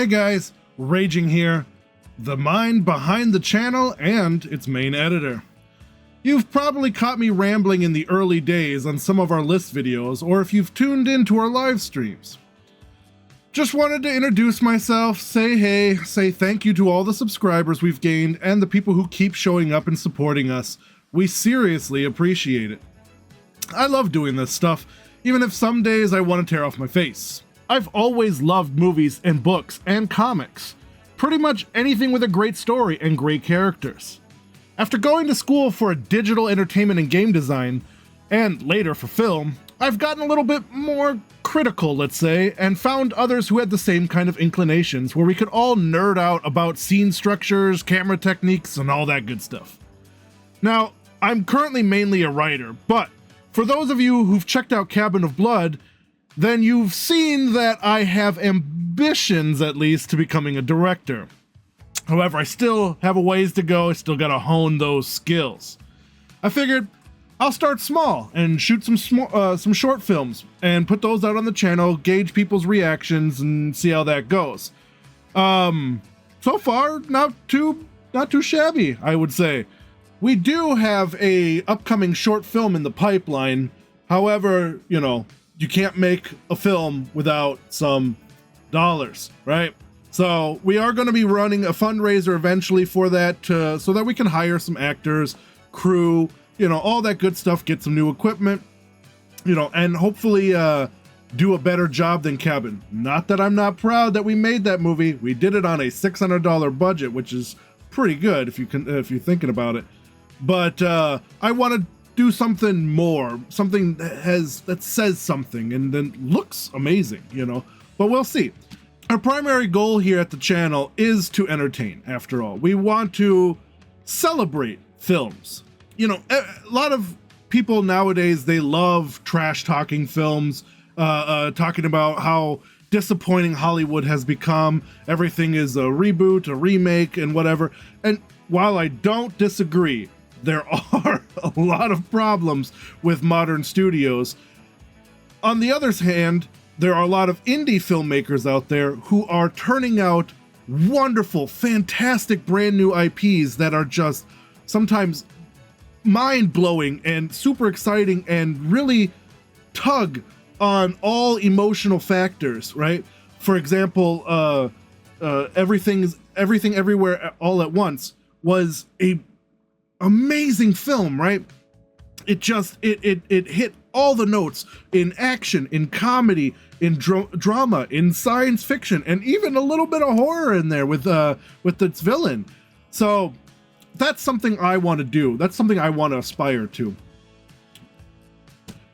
Hey guys, Raging here, the mind behind the channel and its main editor. You've probably caught me rambling in the early days on some of our list videos, or if you've tuned into our live streams. Just wanted to introduce myself, say hey, say thank you to all the subscribers we've gained and the people who keep showing up and supporting us. We seriously appreciate it. I love doing this stuff, even if some days I want to tear off my face. I've always loved movies and books and comics. Pretty much anything with a great story and great characters. After going to school for digital entertainment and game design, and later for film, I've gotten a little bit more critical, let's say, and found others who had the same kind of inclinations, where we could all nerd out about scene structures, camera techniques, and all that good stuff. Now, I'm currently mainly a writer, but for those of you who've checked out Cabin of Blood, then you've seen that I have ambitions, at least, to becoming a director. However, I still have a ways to go. I still gotta hone those skills. I figured I'll start small and shoot some short films and put those out on the channel, gauge people's reactions, and see how that goes. So far, not too shabby, I would say. We do have a upcoming short film in the pipeline. However, you know, you can't make a film without some dollars, right? So we are going to be running a fundraiser eventually for that, so that we can hire some actors, crew, you know, all that good stuff, get some new equipment, you know, and hopefully do a better job than Cabin. Not that I'm not proud that we made that movie. We did it on a $600 budget, which is pretty good if you're thinking about it. But I want to do something more, something that says something and then looks amazing, you know, but we'll see. Our primary goal here at the channel is to entertain. After all, we want to celebrate films. You know, a lot of people nowadays, they love trash talking films, talking about how disappointing Hollywood has become. Everything is a reboot, a remake, and whatever. And while I don't disagree, there are a lot of problems with modern studios. On the other hand, there are a lot of indie filmmakers out there who are turning out wonderful, fantastic, brand new IPs that are just sometimes mind-blowing and super exciting and really tug on all emotional factors, right? For example, Everything Everywhere All at Once was a amazing film, right? It hit all the notes in action, in comedy, in drama, in science fiction, and even a little bit of horror in there with its villain. So that's something I want to do. That's something I want to aspire to.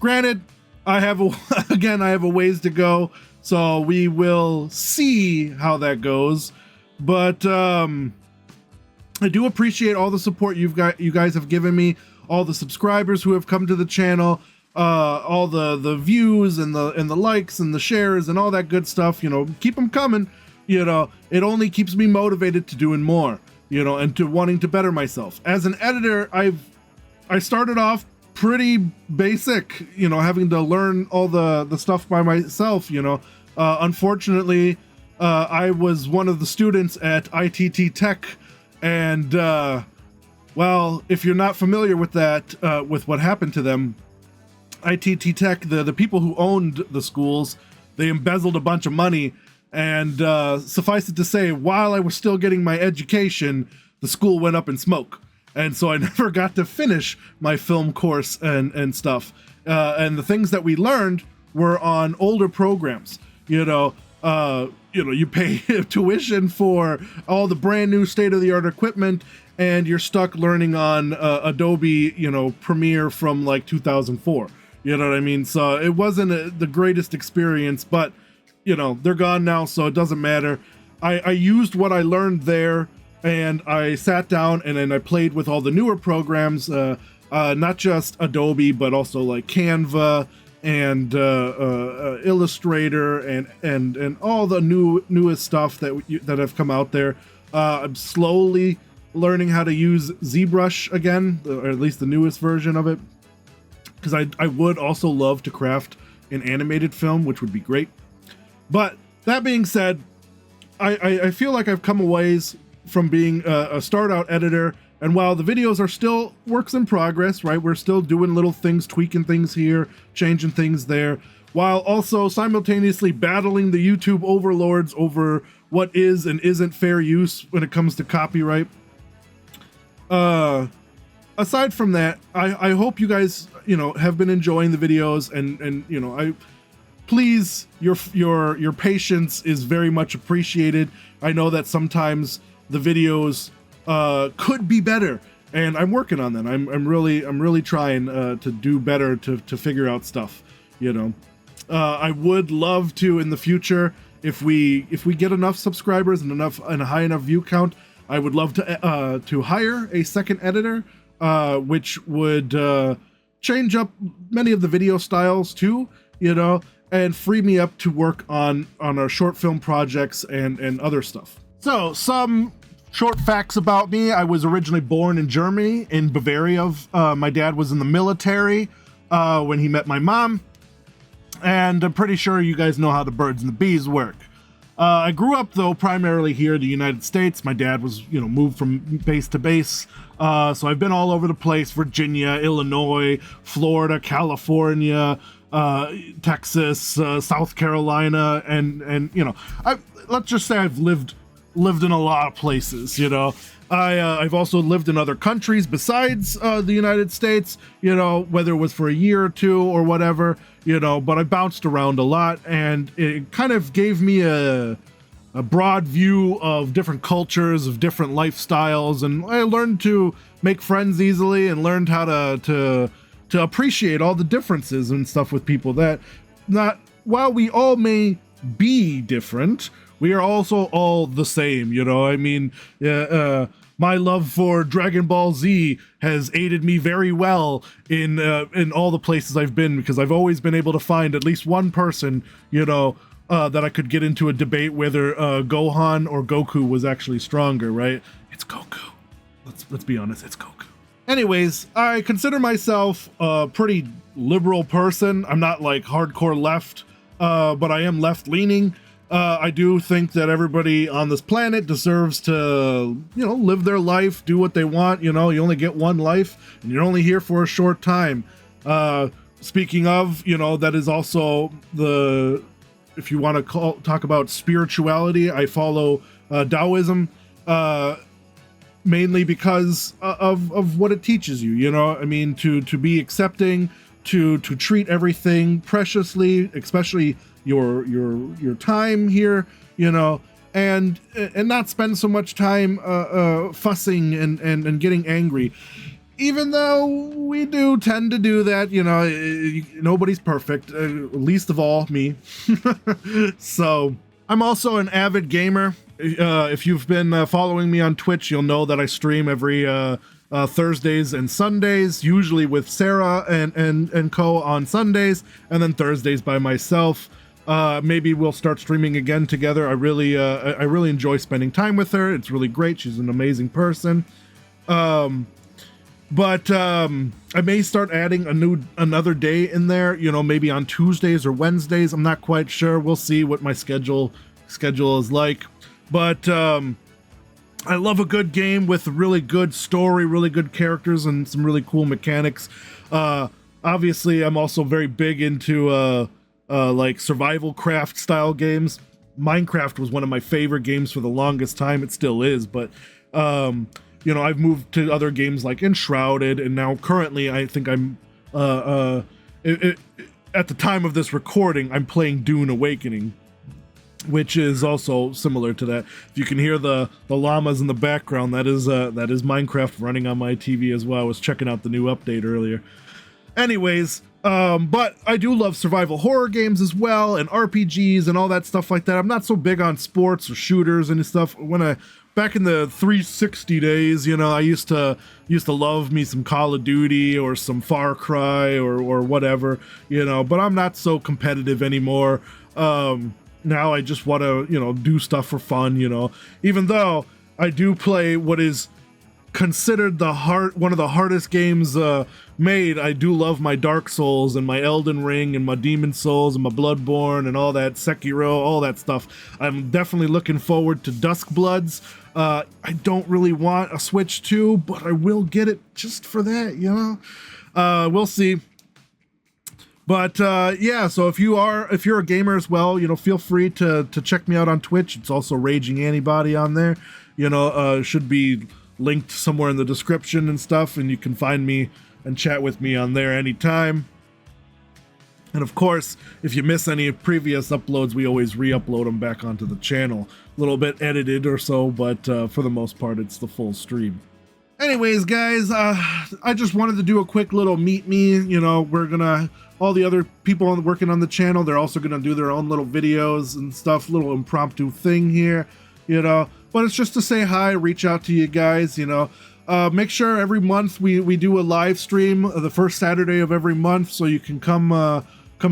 Granted, I have a ways to go, so we will see how that goes. But I do appreciate all the support you guys have given me, all the subscribers who have come to the channel, all the views and the likes and the shares and all that good stuff. You know, keep them coming. You know, it only keeps me motivated to doing more, you know, and to wanting to better myself. As an editor, I started off pretty basic, you know, having to learn all the stuff by myself, you know. Unfortunately, I was one of the students at ITT Tech, and well, if you're not familiar with that, with what happened to them, ITT Tech, the people who owned the schools, they embezzled a bunch of money, and suffice it to say, while I was still getting my education, the school went up in smoke, and so I never got to finish my film course and stuff. And the things that we learned were on older programs, you know. You pay tuition for all the brand new state-of-the-art equipment, and you're stuck learning on Adobe, you know, Premiere from like 2004. You know what I mean? So it wasn't the greatest experience, but you know, they're gone now, so it doesn't matter. I used what I learned there, and I sat down and then I played with all the newer programs, not just Adobe, but also like Canva and Illustrator and all the newest stuff that have come out there. I'm slowly learning how to use ZBrush again, or at least the newest version of it, because I would also love to craft an animated film, which would be great. But that being said, I feel like I've come a ways from being a start out editor, and while the videos are still works in progress, right? We're still doing little things, tweaking things here, changing things there, while also simultaneously battling the YouTube overlords over what is and isn't fair use when it comes to copyright. Aside from that, I hope you guys, have been enjoying the videos, and please, your patience is very much appreciated. I know that sometimes the videos could be better, and I'm working on that. I'm really trying to do better, to figure out stuff. I would love to in the future, if we get enough subscribers and a high enough view count, I would love to hire a second editor, which would change up many of the video styles too, and free me up to work on our short film projects and other stuff. So some short facts about me. I was originally born in Germany, in Bavaria. My dad was in the military when he met my mom, and I'm pretty sure you guys know how the birds and the bees work. I grew up, though, primarily here in the United States. My dad was, moved from base to base. So I've been all over the place: Virginia, Illinois, Florida, California, Texas, South Carolina, and let's just say I've lived in a lot of places. I've also lived in other countries besides the United States, whether it was for a year or two or whatever, but I bounced around a lot, and it kind of gave me a broad view of different cultures, of different lifestyles, and I learned to make friends easily and learned how to appreciate all the differences and stuff with people. That while we all may be different, we are also all the same, my love for Dragon Ball Z has aided me very well in all the places I've been, because I've always been able to find at least one person, that I could get into a debate whether Gohan or Goku was actually stronger, right? It's Goku. Let's be honest, it's Goku. Anyways, I consider myself a pretty liberal person. I'm not like hardcore left, but I am left-leaning. I do think that everybody on this planet deserves to, live their life, do what they want. You only get one life, and you're only here for a short time. Speaking of, that is also if you want to talk about spirituality, I follow Taoism, mainly because of what it teaches you, to be accepting, to treat everything preciously, especially your time here, and not spend so much time fussing and getting angry, even though we do tend to do that. Nobody's perfect, least of all me. So I'm also an avid gamer. If you've been following me on Twitch, you'll know that I stream every Thursdays and Sundays, usually with Sarah and co on Sundays, and then Thursdays by myself. Maybe we'll start streaming again together. I really enjoy spending time with her. It's really great. She's an amazing person. But I may start adding another day in there, maybe on Tuesdays or Wednesdays. I'm not quite sure. We'll see what my schedule is like. But I love a good game with a really good story, really good characters, and some really cool mechanics. Obviously, I'm also very big into like survival craft style games. Minecraft was one of my favorite games for the longest time. It still is, but I've moved to other games like Enshrouded, and now currently I think I'm at the time of this recording, I'm playing Dune Awakening, which is also similar to that. If you can hear the llamas in the background, that is Minecraft running on my TV as well. I was checking out the new update earlier. Anyways, but I do love survival horror games as well, and RPGs and all that stuff like that. I'm not so big on sports or shooters and stuff. Back in the 360 days, I used to love me some Call of Duty or some Far Cry or whatever, but I'm not so competitive anymore. Now I just want to, do stuff for fun, even though I do play what is considered one of the hardest games made. I do love my Dark Souls and my Elden Ring and my Demon Souls and my Bloodborne and all that, Sekiro, all that stuff. I'm definitely looking forward to Dusk Bloods. I don't really want a Switch 2, but I will get it just for that, you know? We'll see. But yeah, so if you're a gamer as well, you know, feel free to check me out on Twitch. It's also Raging Antibody on there. You know, should be linked somewhere in the description and stuff, and you can find me and chat with me on there anytime. And of course, if you miss any previous uploads, we always re-upload them back onto the channel. A little bit edited or so, but for the most part, it's the full stream. Anyways, guys, I just wanted to do a quick little meet me. You know, all the other people working on the channel, they're also gonna do their own little videos and stuff, little impromptu thing here, you know. But it's just to say hi, reach out to you guys, you know. Make sure every month we do a live stream the first Saturday of every month, so you can come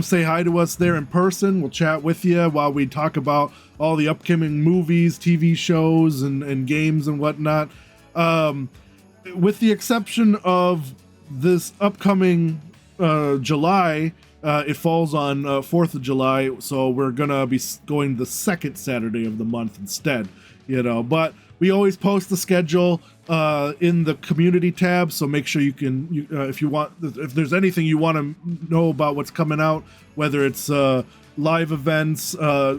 say hi to us there in person. We'll chat with you while we talk about all the upcoming movies, TV shows, and games and whatnot. With the exception of this upcoming July, it falls on 4th of July, so we're gonna be going the second Saturday of the month instead, you know. But we always post the schedule in the community tab, so make sure if there's anything you want to know about what's coming out, whether it's live events,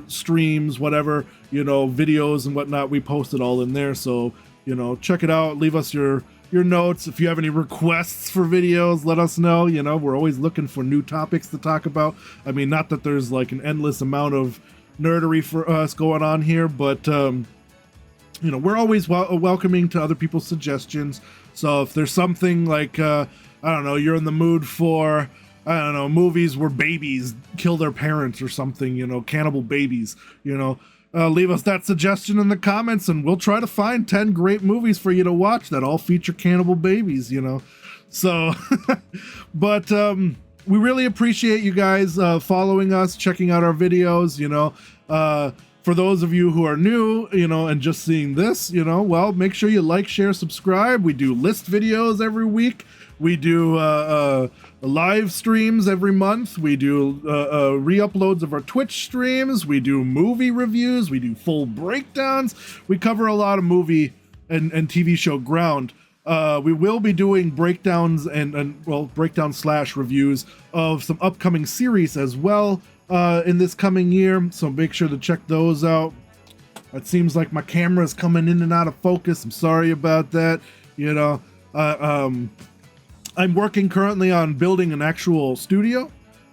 streams, whatever, you know, videos and whatnot, we post it all in there. So, you know, check it out, leave us your notes. If you have any requests for videos, let us know. You know, we're always looking for new topics to talk about. I mean, not that there's like an endless amount of nerdery for us going on here, but you know, we're always welcoming to other people's suggestions. So if there's something like I don't know, you're in the mood for, I don't know, movies where babies kill their parents or something, you know, cannibal babies, you know, leave us that suggestion in the comments, and we'll try to find 10 great movies for you to watch that all feature cannibal babies, you know. So, but we really appreciate you guys following us, checking out our videos, you know. For those of you who are new, you know, and just seeing this, you know, well, make sure you like, share, subscribe. We do list videos every week. We do live streams every month. We do re-uploads of our Twitch streams. We do movie reviews. We do full breakdowns. We cover a lot of movie and TV show ground. We will be doing breakdowns and breakdown/reviews of some upcoming series as well in this coming year. So make sure to check those out. It seems like my camera is coming in and out of focus. I'm sorry about that. You know, I'm working currently on building an actual studio.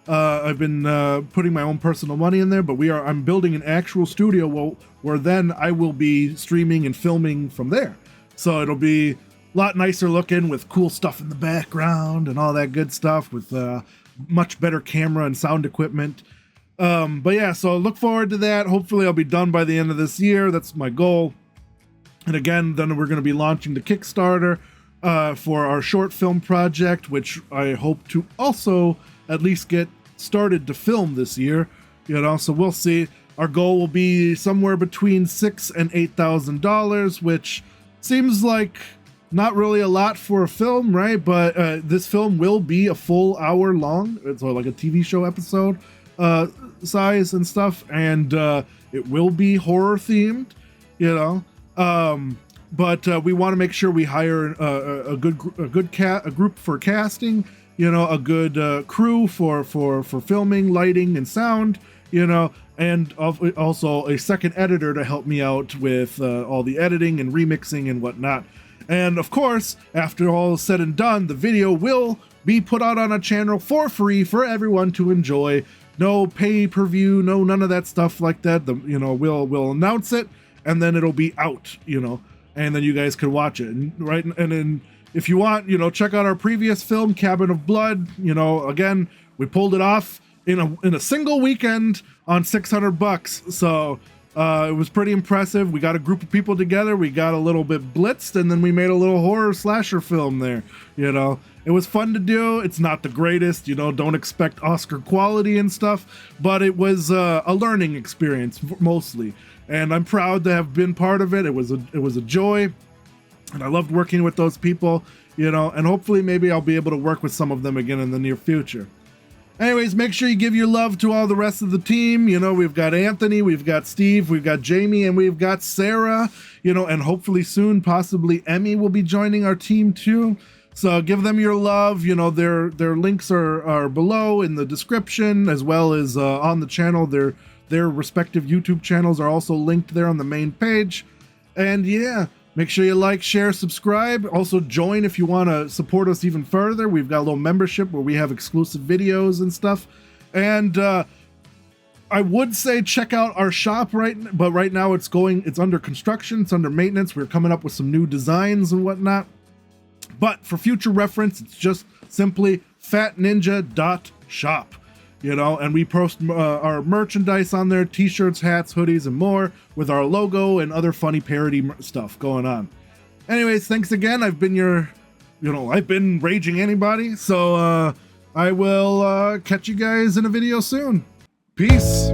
I've been putting my own personal money in there, but I'm building an actual studio where then I will be streaming and filming from there. So it'll be a lot nicer looking with cool stuff in the background and all that good stuff with much better camera and sound equipment. But yeah, so look forward to that. Hopefully I'll be done by the end of this year. That's my goal. And again, then we're going to be launching the Kickstarter for our short film project, which I hope to also at least get started to film this year. You know, so we'll see. Our goal will be somewhere between $6,000 and $8,000, which seems like not really a lot for a film, right? But this film will be a full hour long. It's like a TV show episode size and stuff, and it will be horror themed, you know. But we want to make sure we hire a group for casting, you know, a good crew for filming, lighting, and sound, you know, and also a second editor to help me out with all the editing and remixing and whatnot. And of course, after all is said and done, the video will be put out on a channel for free for everyone to enjoy. No pay-per-view, no none of that stuff like that. You know, we'll announce it, and then it'll be out, you know. And then you guys can watch it, and then if you want, you know, check out our previous film, Cabin of Blood. You know, again, we pulled it off in a single weekend on $600, so it was pretty impressive. We got a group of people together, we got a little bit blitzed, and then we made a little horror slasher film there. You know, it was fun to do. It's not the greatest, you know, don't expect Oscar quality and stuff, but it was a learning experience mostly. And I'm proud to have been part of it. It was a joy. And I loved working with those people, you know, and hopefully maybe I'll be able to work with some of them again in the near future. Anyways, make sure you give your love to all the rest of the team. You know, we've got Anthony, we've got Steve, we've got Jamie, and we've got Sarah, you know, and hopefully soon, possibly Emmy will be joining our team too. So give them your love. You know, their links are below in the description, as well as on the channel. Their respective YouTube channels are also linked there on the main page. And yeah, make sure you like, share, subscribe. Also join if you want to support us even further. We've got a little membership where we have exclusive videos and stuff. And I would say check out our shop but right now it's under construction, it's under maintenance. We're coming up with some new designs and whatnot. But for future reference, it's just simply fatninja.shop. You know, and we post our merchandise on there, t-shirts, hats, hoodies, and more, with our logo and other funny parody stuff going on. Anyways, thanks again. I've been I've been Raging Antibody, so I will catch you guys in a video soon. Peace.